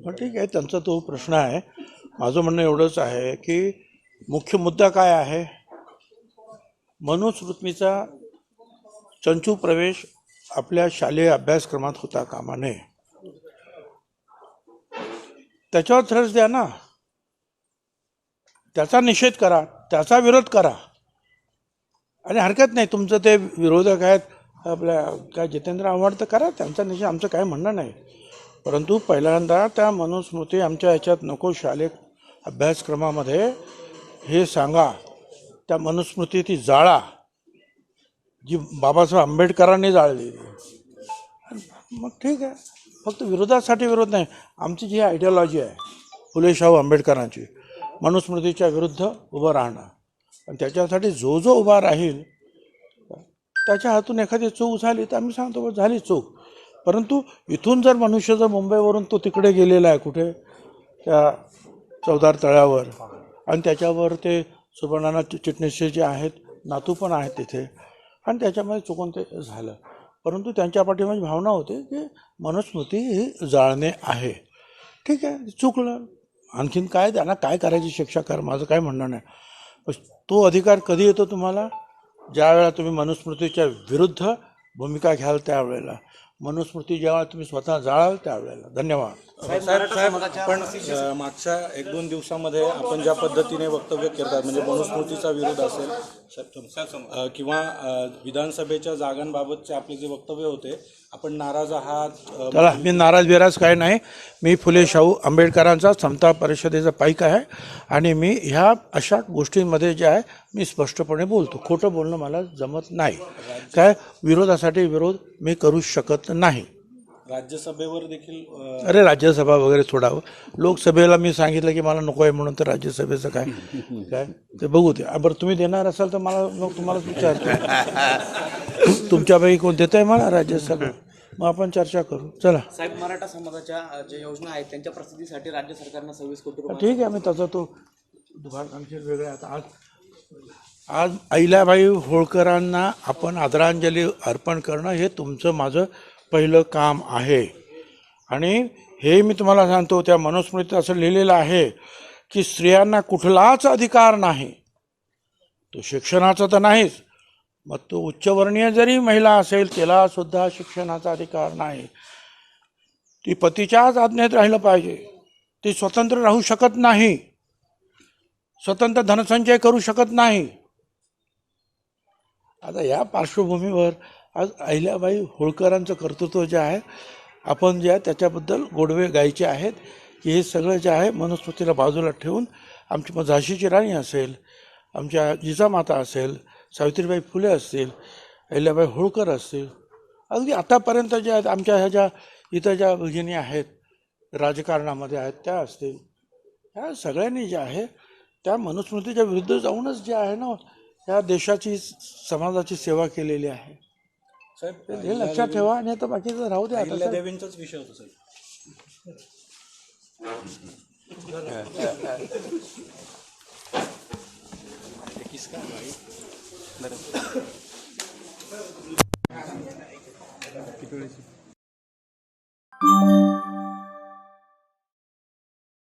मग ठीक आहे, त्यांचा तो प्रश्न आहे. माझं म्हणणं एवढंच आहे की मुख्य मुद्दा काय आहे, मनुस्मृतीचा चंचू प्रवेश आपल्या शालेय अभ्यासक्रमात होता कामा नये. त्याच्यावर थ्रस्ट द्या ना, त्याचा निषेध करा, त्याचा विरोध करा. आणि हरकत नाही, तुमचं ते विरोधक आहेत आपल्या काय जितेंद्र आव्हाड, तर करा त्यांचा निषेध, आमचं काय म्हणणं नाही. परंतु पहिल्यांदा त्या मनुस्मृती आमच्या ह्याच्यात नको, शालेय अभ्यासक्रमामध्ये हे सांगा, त्या मनुस्मृती ती जाळा जी बाबासाहेब आंबेडकरांनी जाळली. मग ठीक आहे, फक्त विरोधासाठी विरोध नाही. आमची जी आयडिओलॉजी आहे फुले शाहू आंबेडकरांची, मनुस्मृतीच्या विरुद्ध उभं राहणं, आणि त्याच्यासाठी जो जो उभा राहील त्याच्या हातून एखादी चूक झाली तर आम्ही सांगतो झाली चूक. परंतु इथून जर मनुष्य जर मुंबईवरून तो तिकडे गेलेला आहे कुठे त्या चौदार तळ्यावर, आणि त्याच्यावर ते सुवर्णनाथ चिटणीसचे जे आहेत नातू पण आहेत तिथे, आणि त्याच्यामध्ये चुकून ते झालं. परंतु त्यांच्या पाठीमागे भावना होते की मनुस्मृती ही जाळणे आहे. ठीक आहे, चुकलं, आणखीन काय त्यांना काय करायची शिक्षा कर, माझं काय म्हणणं नाही. तो अधिकार कधी येतो तुम्हाला, ज्या वेळेला तुम्ही मनुस्मृतीच्या विरुद्ध भूमिका घ्याल त्यावेळेला, मनुस्मृती जेव्हा तुम्ही स्वतः जाळाल त्यावेळेला. धन्यवाद. साहेब, पण मागच्या 1-2 दिवसामध्ये आपण ज्या पद्धतीने वक्तव्य करतात, म्हणजे मनुस्मृतीचा विरोध असेल किंवा विधानसभेच्या जागांबाबतचे आपले जे वक्तव्य होते, आपण नाराज आहात. चला, मी नाराज बिराज काय नाही. मी फुले शाहू आंबेडकरांचा समता परिषदेचा पाईक आहे, आणि मी ह्या अशा गोष्टींमध्ये जे आहे मी स्पष्टपणे बोलतो. खोटं बोलणं मला जमत नाही. काय विरोधासाठी विरोध मी करू शकत नाही. राज्यसभेवर देखील अरे राज्यसभा वगैरे सोडावं, लोकसभेला मी सांगितलं की मला नको आहे म्हणून, तर राज्यसभेचं काय काय ते बघू ते. बरं, तुम्ही देणार असाल तर मला मग तुम्हालाच विचारतो, तुमच्यापैकी कोण देत आहे मला राज्यसभा, मग आपण चर्चा करू. चला साहेब, मराठा समाजाच्या ज्या योजना आहेत त्यांच्या प्रसिद्धीसाठी राज्य सरकारनं 26 कोटी रुपये. ठीक आहे, मी त्याचा तो दुभाषांशी वेगळं. आता आज अहिल्याबाई होळकरांना आपण आदरांजली अर्पण करणं हे तुमचं माझं पहिलं काम आहे. आणि हे मी तुम्हाला सांगतो, त्या मनुस्मृतीत असं लिहिलेलं आहे की स्त्रियांना कुठलाच अधिकार नाही, तो शिक्षणाचा तर नाहीच, मग तो उच्चवर्णीय जरी महिला असेल त्याला सुद्धा शिक्षणाचा अधिकार नाही. ती पतीच्याच आज्ञेत राहिलं पाहिजे, ती स्वतंत्र राहू शकत नाही, स्वतंत्र धनसंचय करू शकत नाही. आता या पार्श्वभूमीवर आज अहिल्याबाई होळकरांचं कर्तृत्व जे आहे, आपण जे आहे त्याच्याबद्दल गोडवे गायचे आहेत की हे सगळं जे आहे मनुस्मृतीला बाजूला ठेवून आमची मग झाशीची राणी असेल, आमच्या जिजामाता असेल, सावित्रीबाई फुले असतील, अहिल्याबाई होळकर असतील, अगदी आतापर्यंत जे आहेत आमच्या ह्या ज्या इथं ज्या भगिनी आहेत राजकारणामध्ये आहेत त्या असतील, ह्या सगळ्यांनी जे आहे त्या मनुस्मृतीच्या विरुद्ध जाऊनच जे आहे ना या देशाची समाजाची सेवा केलेली आहे. साहेब, हे लक्षात ठेवा. आणि आता बाकीचं राहू द्या. अहिल्यादेवींचाच विषय होता साहेब.